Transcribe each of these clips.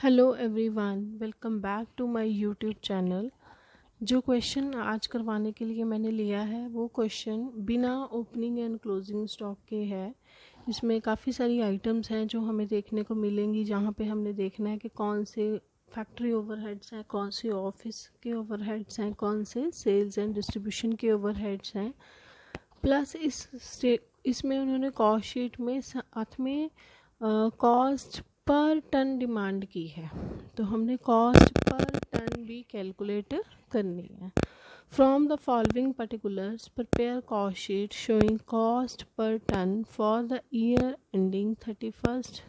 Hello everyone, welcome back to my YouTube channel. जो question आज करवाने के लिए मैंने लिया है वो क्वेश्चन बिना ओपनिंग एंड क्लोजिंग स्टॉक के है। इसमें काफ़ी सारी आइटम्स हैं जो हमें देखने को मिलेंगी, जहाँ पे हमने देखना है कि कौन से फैक्ट्री ओवरहेड्स हैं, कौन से ऑफिस के ओवरहेड्स हैं, कौन से सेल्स एंड डिस्ट्रीब्यूशन के ओवरहेड्स हैं। प्लस इसमें उन्होंने कॉस्ट शीट में साथ में कॉस्ट पर टन डिमांड की है, तो हमने कॉस्ट पर टन भी कैलकुलेट करनी है। From the following particulars prepare cost sheet showing cost per ton for the year ending 31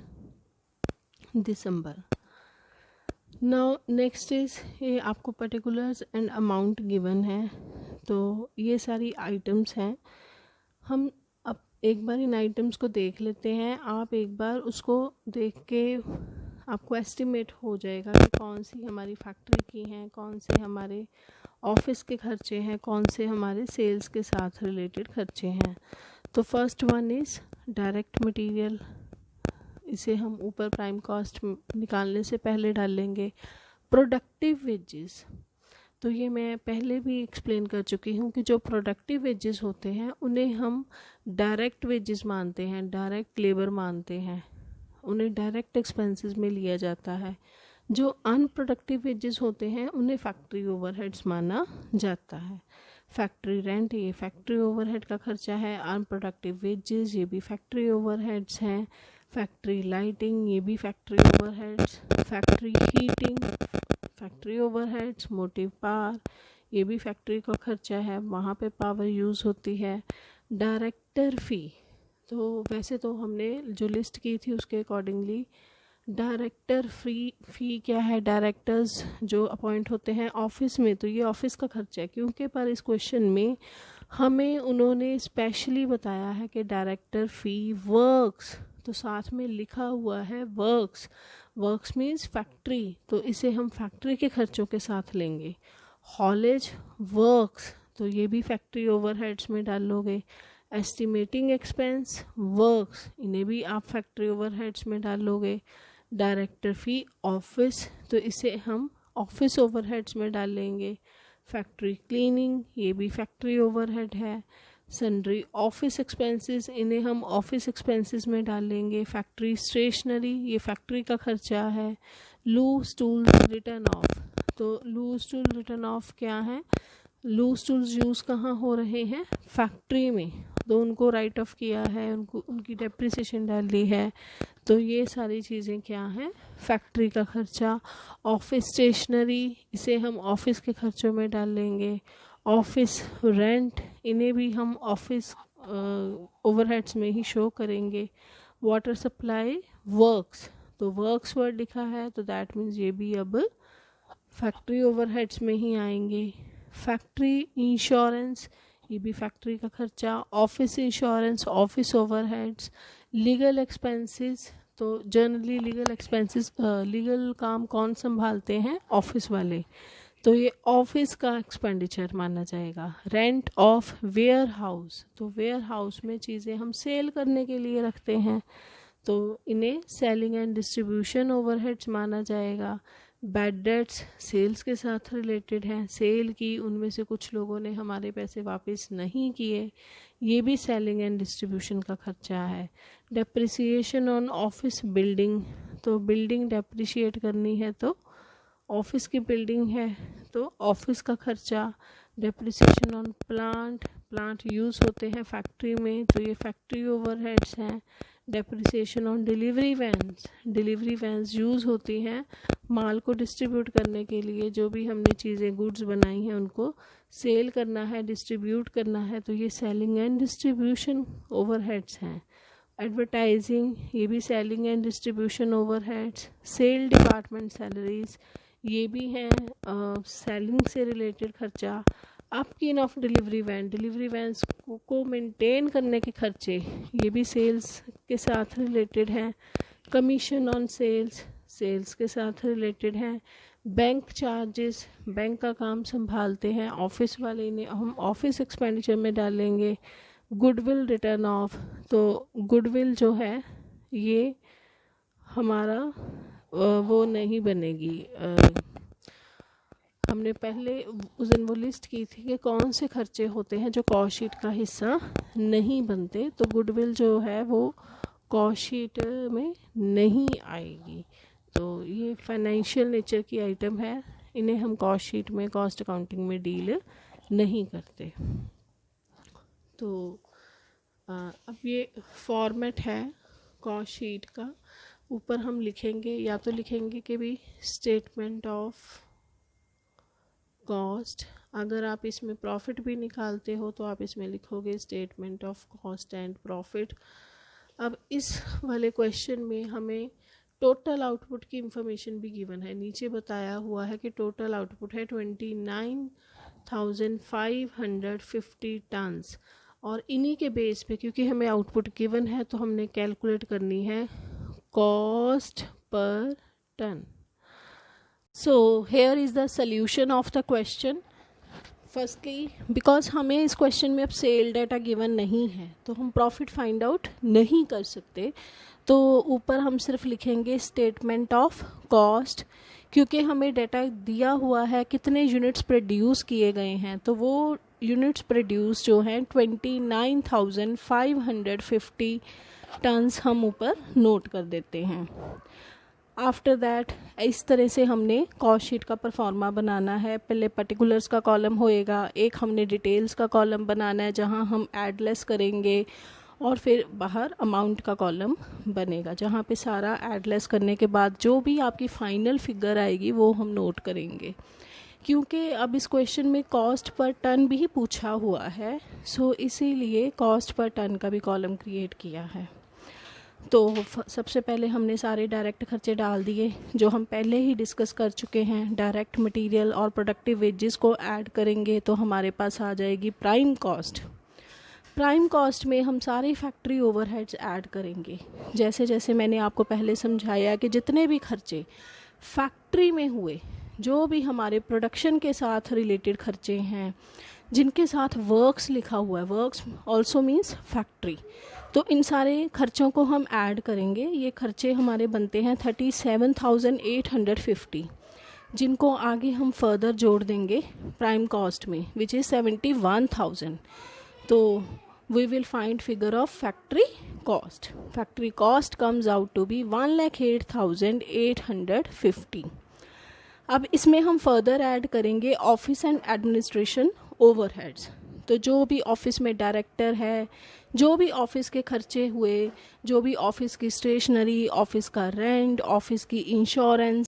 December. Now next is ये आपको पर्टिकुलर्स एंड अमाउंट गिवन है, तो ये सारी आइटम्स हैं। हम अब एक बार इन आइटम्स को देख लेते हैं। आप एक बार उसको देख के आपको एस्टिमेट हो जाएगा कि कौन सी हमारी फैक्ट्री की हैं, कौन से हमारे ऑफिस के खर्चे हैं, कौन से हमारे सेल्स के साथ रिलेटेड खर्चे हैं। तो first one is direct material. इसे हम ऊपर प्राइम कॉस्ट निकालने से पहले डालेंगे। प्रोडक्टिव वेजेस, तो ये मैं पहले भी एक्सप्लेन कर चुकी हूँ कि जो प्रोडक्टिव वेजेस होते हैं उन्हें हम डायरेक्ट वेजेस मानते हैं, डायरेक्ट लेबर मानते हैं, उन्हें डायरेक्ट एक्सपेंसेस में लिया जाता है। जो अनप्रोडक्टिव वेजेस होते हैं उन्हें फैक्ट्री ओवरहेड्स माना जाता है। फैक्ट्री रेंट ये फैक्ट्री ओवरहेड का खर्चा है। अनप्रोडक्टिव वेजेस ये भी फैक्ट्री ओवरहेड्स हैं। फैक्ट्री लाइटिंग ये भी factory overheads. Factory heating factory overheads. Motive power ये भी फैक्ट्री का खर्चा है, वहाँ पे पावर यूज़ होती है। डायरेक्टर फ़ी, तो वैसे तो हमने जो लिस्ट की थी उसके अकॉर्डिंगली डायरेक्टर फ़ी क्या है, डायरेक्टर्स जो अपॉइंट होते हैं ऑफिस में, तो ये ऑफिस का खर्चा है। क्योंकि पर इस क्वेश्चन में हमें उन्होंने स्पेशली बताया है कि डायरेक्टर फ़ी वर्क्स, तो साथ में लिखा हुआ है वर्क्स। वर्क्स मीन्स फैक्ट्री, तो इसे हम फैक्ट्री के खर्चों के साथ लेंगे। हॉलेज वर्क्स, तो ये भी फैक्ट्री ओवरहेड्स में डालोगे। एस्टिमेटिंग एक्सपेंस वर्क्स, इन्हें भी आप फैक्ट्री ओवरहेड्स में डालोगे। डायरेक्टर फ़ी ऑफिस, तो इसे हम ऑफिस ओवरहेड्स में डालेंगे। फैक्ट्री क्लीनिंग ये भी फैक्ट्री ओवरहेड है। सन्ड्री ऑफिस एक्सपेंसेस, इन्हें हम ऑफिस एक्सपेंसेस में डालेंगे। फैक्ट्री स्टेशनरी ये फैक्ट्री का खर्चा है। लूज टूल्स रिटर्न ऑफ, तो लूज टूल रिटर्न ऑफ क्या है, लूज टूल्स यूज़ कहाँ हो रहे हैं, फैक्ट्री में, तो उनको राइट ऑफ किया है, उनको उनकी डेप्रिसिएशन डाली है। तो ये सारी चीज़ें क्या हैं, फैक्ट्री का खर्चा। ऑफिस स्टेशनरी इसे हम ऑफिस के खर्चों में डालेंगे। ऑफिस रेंट इन्हें भी हम ऑफिस ओवरहेड्स में ही शो करेंगे। वाटर सप्लाई वर्क्स, तो वर्क्स वर्ड लिखा है तो दैट मीन्स ये भी अब फैक्ट्री ओवरहेड्स में ही आएंगे। फैक्ट्री इंश्योरेंस ये भी फैक्ट्री का खर्चा। Office insurance office overheads. Legal expenses, तो जनरली लीगल एक्सपेंसेस लीगल काम कौन संभालते हैं, ऑफिस वाले, तो ये ऑफिस का एक्सपेंडिचर माना जाएगा। रेंट ऑफ वेयर हाउस, तो वेयर हाउस में चीज़ें हम सेल करने के लिए रखते हैं, तो इन्हें सेलिंग एंड डिस्ट्रीब्यूशन ओवरहेड्स माना जाएगा। बैड डेट्स सेल्स के साथ रिलेटेड हैं, सेल की उनमें से कुछ लोगों ने हमारे पैसे वापस नहीं किए, ये भी सेलिंग एंड डिस्ट्रीब्यूशन का खर्चा है। डेप्रिसिएशन ऑन ऑफिस बिल्डिंग, तो बिल्डिंग डेप्रिशिएट करनी है तो ऑफिस की बिल्डिंग है तो ऑफिस का खर्चा। Depreciation on plant, plant use होते हैं फैक्ट्री में, तो ये फैक्ट्री ओवरहेड्स हैं। Depreciation on delivery vans, delivery vans use होती हैं माल को डिस्ट्रीब्यूट करने के लिए, जो भी हमने चीज़ें गुड्स बनाई हैं उनको सेल करना है, डिस्ट्रीब्यूट करना है, तो ये सेलिंग एंड डिस्ट्रीब्यूशन ओवरहेड्स हैं। एडवर्टाइजिंग ये भी selling and distribution overheads. Sale department salaries ये भी हैं सेलिंग से रिलेटेड खर्चा। Upkeep of delivery van, delivery vans को मेंटेन करने के खर्चे, ये भी सेल्स के साथ रिलेटेड हैं। कमीशन ऑन सेल्स, सेल्स के साथ रिलेटेड हैं। बैंक चार्जेस, बैंक का काम संभालते हैं ऑफिस वाले, इन्हें हम ऑफिस एक्सपेंडिचर में डालेंगे। गुडविल रिटर्न ऑफ, तो गुडविल जो है ये हमारा वो नहीं बनेगी। हमने पहले उस दिन वो लिस्ट की थी कि कौन से खर्चे होते हैं जो कॉस्ट शीट का हिस्सा नहीं बनते, तो गुडविल जो है वो कॉस्ट शीट में नहीं आएगी। तो ये फाइनेंशियल नेचर की आइटम है, इन्हें हम कॉस्ट शीट में, कॉस्ट अकाउंटिंग में डील नहीं करते। तो अब ये फॉर्मेट है कॉस्ट शीट का। ऊपर हम लिखेंगे, या तो लिखेंगे कि भी स्टेटमेंट ऑफ कॉस्ट, अगर आप इसमें प्रॉफिट भी निकालते हो तो आप इसमें लिखोगे statement of cost and profit. अब इस वाले क्वेश्चन में हमें टोटल आउटपुट की इंफॉर्मेशन भी गिवन है। नीचे बताया हुआ है कि टोटल आउटपुट है 29,550 टन्स, और इन्हीं के बेस पे, क्योंकि हमें आउटपुट गिवन है, तो हमने कैलकुलेट करनी है cost per ton. So here is the solution of the question. Firstly, because हमें इस क्वेश्चन में अब सेल डाटा गिवन नहीं है तो हम प्रॉफिट फाइंड आउट नहीं कर सकते, तो ऊपर हम सिर्फ लिखेंगे स्टेटमेंट ऑफ कॉस्ट। क्योंकि हमें डाटा दिया हुआ है कितने यूनिट्स प्रोड्यूस किए गए हैं, तो वो यूनिट्स प्रोड्यूस जो हैं 29,550 टन्स हम ऊपर नोट कर देते हैं। आफ्टर दैट इस तरह से हमने कॉस्ट शीट का परफॉर्मा बनाना है। पहले पर्टिकुलर्स का कॉलम होएगा, एक हमने डिटेल्स का कॉलम बनाना है जहां हम ऐड लेस करेंगे, और फिर बाहर अमाउंट का कॉलम बनेगा जहां पे सारा ऐड लेस करने के बाद जो भी आपकी फाइनल फिगर आएगी वो हम नोट करेंगे। क्योंकि अब इस क्वेश्चन में कॉस्ट पर टन भी पूछा हुआ है, सो इसीलिए कॉस्ट पर टन का भी कॉलम क्रिएट किया है। तो सबसे पहले हमने सारे डायरेक्ट खर्चे डाल दिए जो हम पहले ही डिस्कस कर चुके हैं। डायरेक्ट मटेरियल और प्रोडक्टिव वेजेस को ऐड करेंगे तो हमारे पास आ जाएगी प्राइम कॉस्ट। प्राइम कॉस्ट में हम सारे फैक्ट्री ओवरहेड्स ऐड करेंगे। जैसे जैसे मैंने आपको पहले समझाया कि जितने भी खर्चे फैक्ट्री में हुए, जो भी हमारे प्रोडक्शन के साथ रिलेटेड खर्चे हैं, जिनके साथ वर्क्स लिखा हुआ है, वर्क्स ऑल्सो मीन्स फैक्ट्री, तो इन सारे खर्चों को हम ऐड करेंगे। ये खर्चे हमारे बनते हैं 37,850, जिनको आगे हम फर्दर जोड़ देंगे प्राइम कॉस्ट में, विच इज़ 71,000। तो we will find figure of factory cost. Factory cost comes out to be 1,08,850। अब इसमें हम फर्दर ऐड करेंगे ऑफिस एंड एडमिनिस्ट्रेशन ओवरहेड्स। तो जो भी ऑफिस में डायरेक्टर है, जो भी ऑफिस के खर्चे हुए, जो भी ऑफिस की स्टेशनरी, ऑफिस का रेंट, ऑफिस की इंश्योरेंस,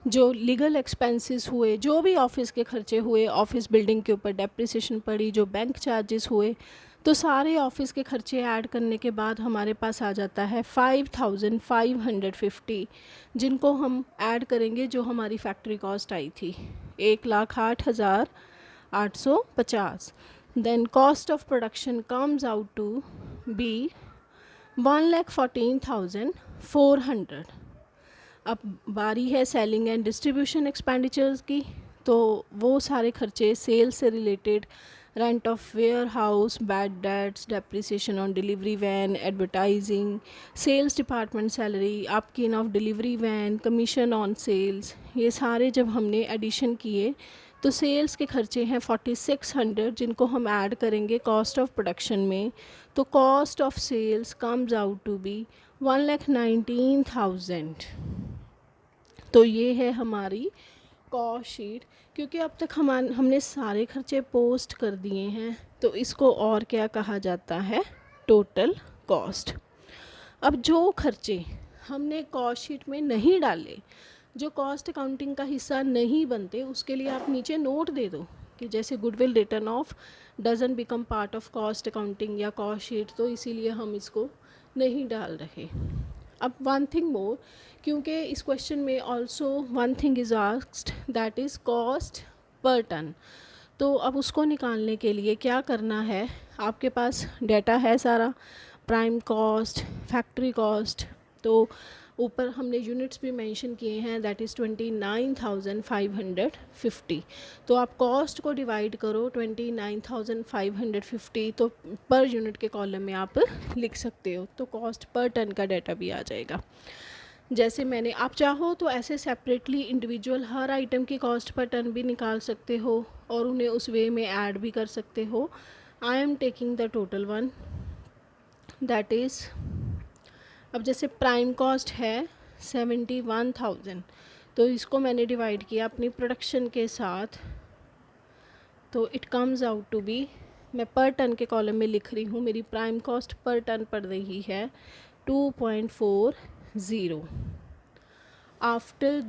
जो लीगल एक्सपेंसेस हुए, जो भी ऑफिस के खर्चे हुए, ऑफिस बिल्डिंग के ऊपर डेप्रिसिएशन पड़ी, जो बैंक चार्जेस हुए, तो सारे ऑफिस के खर्चे ऐड करने के बाद हमारे पास आ जाता है 5,550, जिनको हम ऐड करेंगे जो हमारी फैक्ट्री कॉस्ट आई थी 1,08,850। Then cost of production comes out to be 1,14,400। अब बारी है सेलिंग एंड डिस्ट्रीब्यूशन एक्सपेंडिचर्स की, तो वो सारे खर्चे सेल से related, rent of warehouse, bad debts, depreciation on delivery van, advertising, sales department salary, upkeep of delivery van, commission on sales, ये सारे जब हमने एडिशन किए तो सेल्स के खर्चे हैं 4,600, जिनको हम ऐड करेंगे कॉस्ट ऑफ प्रोडक्शन में। तो cost of sales comes out to be 1,19,000। तो ये है हमारी कॉस्ट शीट। क्योंकि अब तक हमने सारे खर्चे पोस्ट कर दिए हैं, तो इसको और क्या कहा जाता है, टोटल कॉस्ट। अब जो खर्चे हमने कॉस्ट शीट में नहीं डाले, जो कॉस्ट अकाउंटिंग का हिस्सा नहीं बनते, उसके लिए आप नीचे नोट दे दो कि जैसे goodwill return of doesn't become part of cost accounting या कॉस्ट शीट, तो इसीलिए हम इसको नहीं डाल रहे। अब वन थिंग मोर, क्योंकि इस क्वेश्चन में also one thing is asked, that is cost per ton. तो अब उसको निकालने के लिए क्या करना है, आपके पास डाटा है सारा, प्राइम कॉस्ट, फैक्ट्री कॉस्ट, तो ऊपर हमने यूनिट्स भी मेंशन किए हैं, दैट इज़ 29,550। तो आप कॉस्ट को डिवाइड करो 29,550, तो पर यूनिट के कॉलम में आप लिख सकते हो, तो कॉस्ट पर टन का डाटा भी आ जाएगा। जैसे मैंने, आप चाहो तो ऐसे सेपरेटली इंडिविजुअल हर आइटम की कॉस्ट पर टन भी निकाल सकते हो और उन्हें उस वे में ऐड भी कर सकते हो। I am taking the total one, that is, अब जैसे प्राइम कॉस्ट है 71,000, तो इसको मैंने डिवाइड किया अपनी प्रोडक्शन के साथ, तो it comes out to be, मैं पर टन के कॉलम में लिख रही हूँ, मेरी प्राइम कॉस्ट पर टन पड़ रही है 2.40। आफ्टर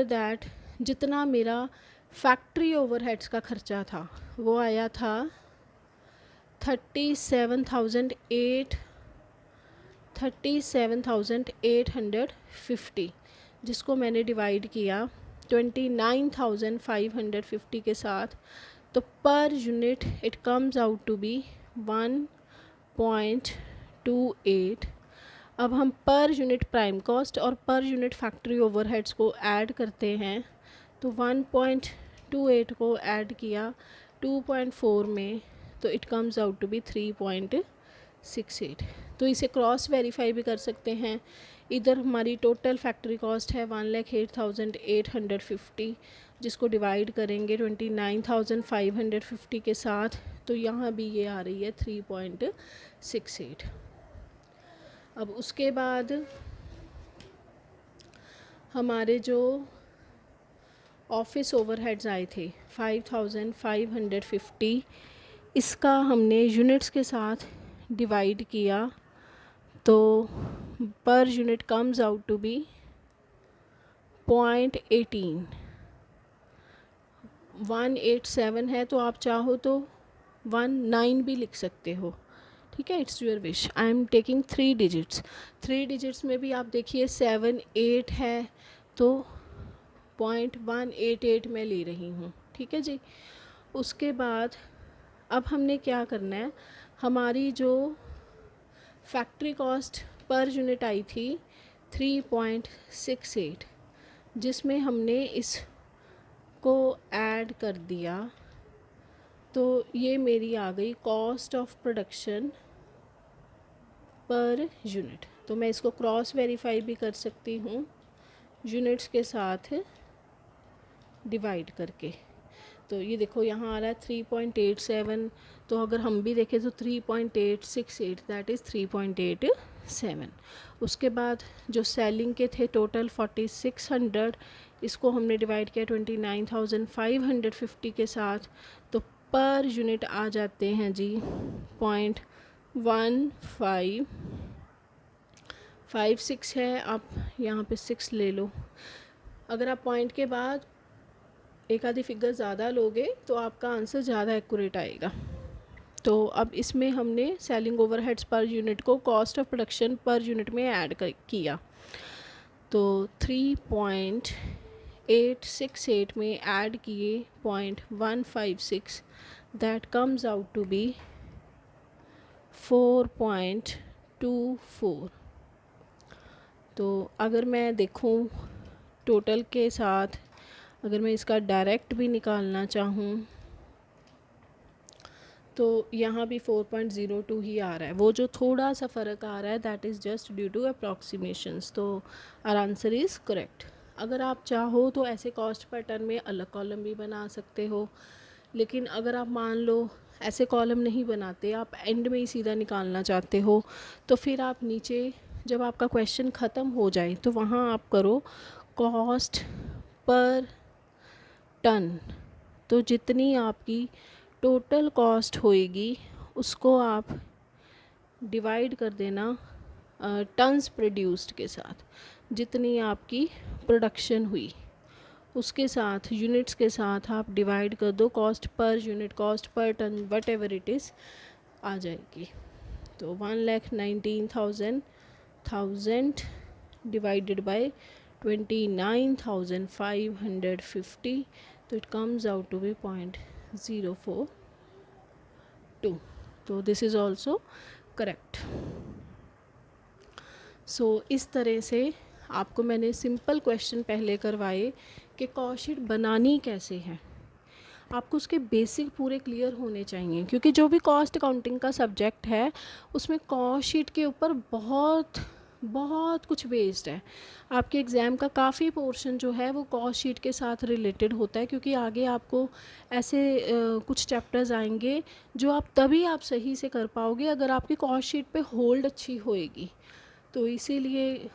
दैट जितना मेरा फैक्ट्री ओवरहेड्स का खर्चा था वो आया था 37,850, जिसको मैंने डिवाइड किया 29,550 के साथ, तो per unit it comes out to be 1.28। अब हम पर यूनिट प्राइम कॉस्ट और पर यूनिट फैक्ट्री ओवरहेड्स को ऐड करते हैं, तो 1.28 को ऐड किया 2.4 में, तो it comes out to be 3.68। तो इसे क्रॉस वेरीफाई भी कर सकते हैं। इधर हमारी टोटल फैक्ट्री कॉस्ट है 1,08,850, जिसको डिवाइड करेंगे 29,550 के साथ, तो यहाँ भी ये आ रही है 3.68। अब उसके बाद हमारे जो ऑफिस ओवरहेड्स आए थे 5,550, इसका हमने यूनिट्स के साथ डिवाइड किया, तो per unit comes out to be 0.18। 187 है, तो आप चाहो तो 19 भी लिख सकते हो, ठीक है, it's your wish. I am taking 3 digits. 3 digits में भी आप देखिए 7 8 है, तो 0.188 मैं ले रही हूँ, ठीक है जी। उसके बाद अब हमने क्या करना है, हमारी जो फैक्ट्री कॉस्ट पर यूनिट आई थी 3.68, जिसमें हमने इसको ऐड कर दिया, तो ये मेरी आ गई cost of production per unit. तो मैं इसको क्रॉस वेरीफाई भी कर सकती हूँ यूनिट्स के साथ डिवाइड करके। तो ये देखो यहाँ आ रहा है 3.87, तो अगर हम भी देखें तो 3.868, दैट इज़ 3.87। उसके बाद जो सेलिंग के थे टोटल 4600, इसको हमने डिवाइड किया 29,550 के साथ, तो पर यूनिट आ जाते हैं जी 0.1556 है। आप यहाँ पे 6 ले लो, अगर आप पॉइंट के बाद एक आधी फिगर ज़्यादा लोगे तो आपका आंसर ज़्यादा एक्यूरेट आएगा। तो अब इसमें हमने सेलिंग ओवरहेड्स पर यूनिट को cost of production per unit में ऐड किया, तो 3.868 में ऐड किए 0.156, that comes out to be 4.24। तो अगर मैं देखूं टोटल के साथ, अगर मैं इसका डायरेक्ट भी निकालना चाहूँ तो यहाँ भी 4.02 ही आ रहा है। वो जो थोड़ा सा फ़र्क आ रहा है that is just due to approximations. तो आवर आंसर इज़ करेक्ट। अगर आप चाहो तो ऐसे कॉस्ट पर टन में अलग कॉलम भी बना सकते हो, लेकिन अगर आप मान लो ऐसे कॉलम नहीं बनाते, आप एंड में ही सीधा निकालना चाहते हो, तो फिर आप नीचे जब आपका क्वेश्चन ख़त्म हो जाए तो वहाँ आप करो कॉस्ट पर टन। तो जितनी आपकी टोटल कॉस्ट होएगी उसको आप डिवाइड कर देना टन्स प्रोड्यूस्ड के साथ, जितनी आपकी प्रोडक्शन हुई उसके साथ यूनिट्स के साथ आप डिवाइड कर दो, cost per unit, cost per ton, whatever it is आ जाएगी। तो 1,19,000 डिवाइडेड बाय 29,550, तो it comes out to be 0.042। तो this is also correct. So इस तरह से आपको मैंने सिंपल क्वेश्चन पहले करवाए कि कॉस्ट शीट बनानी कैसे है। आपको उसके बेसिक पूरे क्लियर होने चाहिए, क्योंकि जो भी कॉस्ट अकाउंटिंग का सब्जेक्ट है उसमें कॉस्ट शीट के ऊपर बहुत बहुत कुछ बेस्ड है। आपके एग्ज़ाम का काफ़ी पोर्शन जो है वो कॉस्ट शीट के साथ रिलेटेड होता है, क्योंकि आगे आपको ऐसे कुछ चैप्टर्स आएंगे जो आप सही से कर पाओगे अगर आपकी कॉस्ट शीट पे होल्ड अच्छी होएगी। तो इसीलिए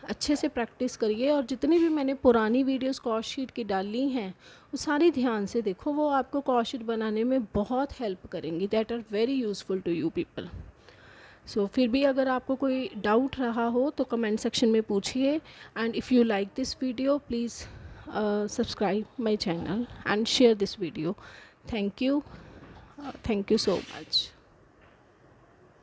अच्छे से प्रैक्टिस करिए, और जितनी भी मैंने पुरानी वीडियोस कॉस्ट शीट की डाली हैं वो सारी ध्यान से देखो, वो आपको कॉस्ट शीट बनाने में बहुत हेल्प करेंगी, that are very useful to you people. So फिर भी अगर आपको कोई डाउट रहा हो तो कमेंट सेक्शन में पूछिए, and if you like this video please subscribe my channel and share this video. Thank you so much.